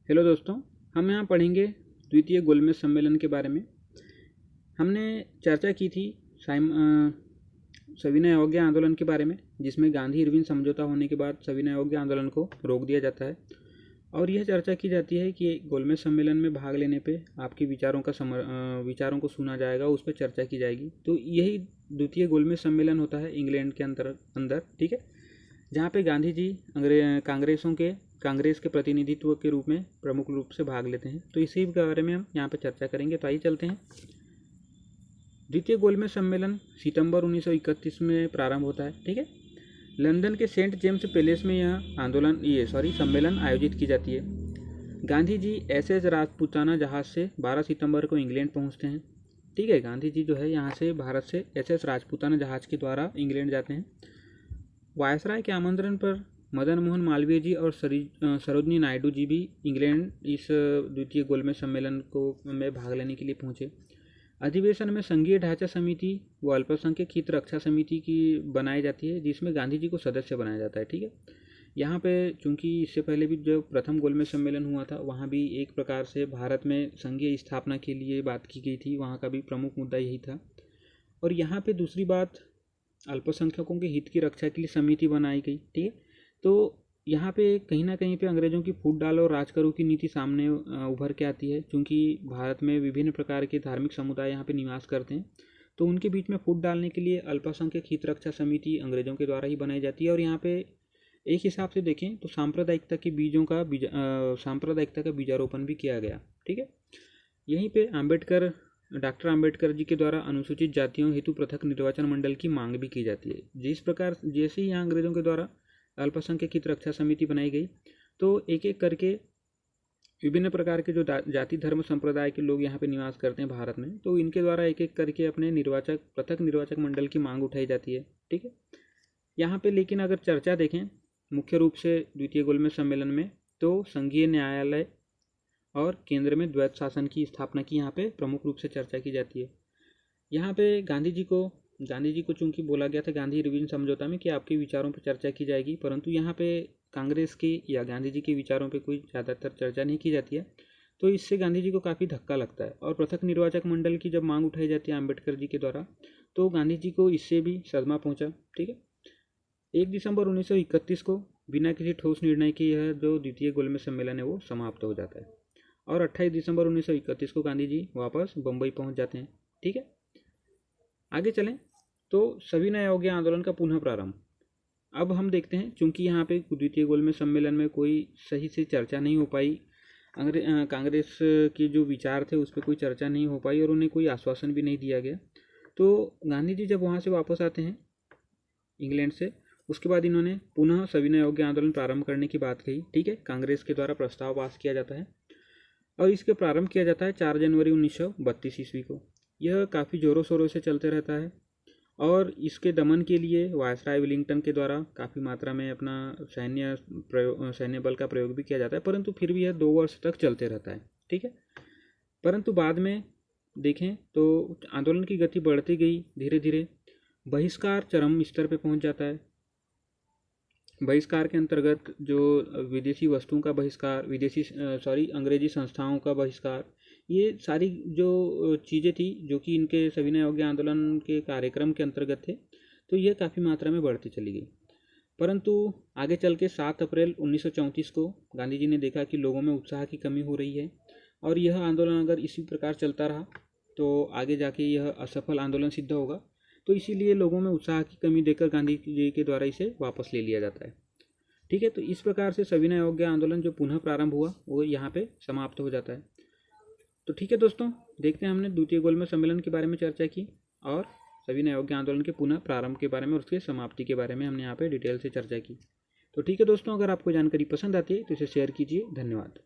Hello दोस्तों, हम यहाँ पढ़ेंगे द्वितीय गोलमेज सम्मेलन के बारे में। हमने चर्चा की थी सविनय अवज्ञा आंदोलन के बारे में, जिसमें गांधी इरविन समझौता होने के बाद सविनय अवज्ञा आंदोलन को रोक दिया जाता है और यह चर्चा की जाती है कि गोलमेज सम्मेलन में भाग लेने पे आपके विचारों को सुना जाएगा, उस पर चर्चा की जाएगी। तो यही द्वितीय गोलमेज सम्मेलन होता है इंग्लैंड के अंदर, ठीक है, जहाँ पे गांधी जी कांग्रेस के प्रतिनिधित्व के रूप में प्रमुख रूप से भाग लेते हैं। तो इसी के बारे में हम यहाँ पे चर्चा करेंगे। तो आइए चलते हैं। द्वितीय गोलमेज सम्मेलन सितंबर 1931 में प्रारंभ होता है, ठीक है। लंदन के सेंट जेम्स पैलेस में यह सम्मेलन आयोजित की जाती है। गांधी जी एसएस राजपूताना जहाज से 12 सितंबर को इंग्लैंड पहुँचते हैं, ठीक है। गांधी जी जो है यहाँ से भारत से एसएस राजपूताना जहाज के द्वारा इंग्लैंड जाते हैं। वायसराय के आमंत्रण पर मदन मोहन मालवीय जी और सरोजनी नायडू जी भी इंग्लैंड इस द्वितीय गोलमेज सम्मेलन में भाग लेने के लिए पहुंचे। अधिवेशन में संघीय ढांचा समिति व अल्पसंख्यक हित रक्षा समिति की बनाई जाती है, जिसमें गांधी जी को सदस्य बनाया जाता है, ठीक है। यहाँ पे चूंकि इससे पहले भी जो प्रथम गोलमेज सम्मेलन हुआ था, वहाँ भी एक प्रकार से भारत में संघीय स्थापना के लिए बात की गई थी, वहाँ का भी प्रमुख मुद्दा यही था। और यहाँ पे दूसरी बात, अल्पसंख्यकों के हित की रक्षा के लिए समिति बनाई गई, ठीक है। तो यहाँ पे कहीं ना कहीं पे अंग्रेज़ों की फूट डालो और राज करो की नीति सामने उभर के आती है, क्योंकि भारत में विभिन्न प्रकार के धार्मिक समुदाय यहाँ पे निवास करते हैं। तो उनके बीच में फूट डालने के लिए अल्पसंख्यक हित रक्षा समिति अंग्रेज़ों के द्वारा ही बनाई जाती है। और यहाँ पे एक हिसाब से देखें तो सांप्रदायिकता का बीजारोपण भी किया गया, ठीक है। यहीं पर डॉक्टर आम्बेडकर जी के द्वारा अनुसूचित जातियों हेतु पृथक निर्वाचन मंडल की मांग भी की जाती है। जैसे ही यहाँ अंग्रेज़ों के द्वारा अल्पसंख्यक हित रक्षा समिति बनाई गई, तो एक एक करके विभिन्न प्रकार के जो जाति धर्म संप्रदाय के लोग यहाँ पे निवास करते हैं भारत में, तो इनके द्वारा एक एक करके अपने पृथक निर्वाचक मंडल की मांग उठाई जाती है, ठीक है। यहाँ पे लेकिन अगर चर्चा देखें मुख्य रूप से द्वितीय गोलमेज सम्मेलन में, तो संघीय न्यायालय और केंद्र में द्वैत शासन की स्थापना की यहाँ पे प्रमुख रूप से चर्चा की जाती है। यहाँ पे गांधी जी को चूंकि बोला गया था गांधी इरविन समझौता में कि आपके विचारों पर चर्चा की जाएगी, परंतु यहाँ पे कांग्रेस के या गांधी जी के विचारों पे कोई ज़्यादातर चर्चा नहीं की जाती है। तो इससे गांधी जी को काफ़ी धक्का लगता है और पृथक निर्वाचक मंडल की जब मांग उठाई जाती है अम्बेडकर जी के द्वारा, तो गांधी जी को इससे भी सदमा पहुँचा, ठीक है। 1 दिसंबर 1931 को बिना किसी ठोस निर्णय के यह जो द्वितीय गोलमेज सम्मेलन है वो समाप्त हो जाता है और 28 दिसंबर 1931 को गांधी जी वापस बम्बई पहुंच जाते हैं, ठीक है। आगे चलें तो सविनय अवज्ञा आंदोलन का पुनः प्रारंभ। अब हम देखते हैं, चूंकि यहाँ पे द्वितीय गोलमेज सम्मेलन में कोई सही से चर्चा नहीं हो पाई, कांग्रेस के जो विचार थे उस पर कोई चर्चा नहीं हो पाई और उन्हें कोई आश्वासन भी नहीं दिया गया। तो गांधी जी जब वहाँ से वापस आते हैं इंग्लैंड से, उसके बाद इन्होंने पुनः सविनय अवज्ञा आंदोलन प्रारंभ करने की बात कही, ठीक है। कांग्रेस के द्वारा प्रस्ताव पास किया जाता है और इसके प्रारंभ किया जाता है 4 जनवरी 1932 ईस्वी को। यह काफ़ी ज़ोरों शोरों से चलते रहता है और इसके दमन के लिए वायसराय वेलिंगटन के द्वारा काफ़ी मात्रा में अपना सैन्य बल का प्रयोग भी किया जाता है, परंतु फिर भी यह 2 वर्ष तक चलते रहता है, ठीक है। परंतु बाद में देखें तो आंदोलन की गति बढ़ती गई, धीरे धीरे बहिष्कार चरम स्तर पर पहुँच जाता है। बहिष्कार के अंतर्गत जो विदेशी वस्तुओं का बहिष्कार, अंग्रेजी संस्थाओं का बहिष्कार, ये सारी जो चीज़ें थी जो कि इनके सविनय अवज्ञा आंदोलन के कार्यक्रम के अंतर्गत थे, तो यह काफ़ी मात्रा में बढ़ती चली गई। परंतु आगे चल के 7 अप्रैल 1934 को गांधी जी ने देखा कि लोगों में उत्साह की कमी हो रही है और यह आंदोलन अगर इसी प्रकार चलता रहा तो आगे जाके यह असफल आंदोलन सिद्ध होगा। तो इसीलिए लोगों में उत्साह की कमी देखकर गांधी जी के द्वारा इसे वापस ले लिया जाता है, ठीक है। तो इस प्रकार से सविनय अवज्ञा आंदोलन जो पुनः प्रारंभ हुआ वो यहाँ पे समाप्त हो जाता है। तो ठीक है दोस्तों, देखते हैं, हमने द्वितीय गोलमेज सम्मेलन के बारे में चर्चा की और सविनय अवज्ञा आंदोलन के पुनः प्रारंभ के बारे में और उसके समाप्ति के बारे में हमने यहाँ पे डिटेल से चर्चा की। तो ठीक है दोस्तों, अगर आपको जानकारी पसंद आती है तो इसे शेयर कीजिए। धन्यवाद।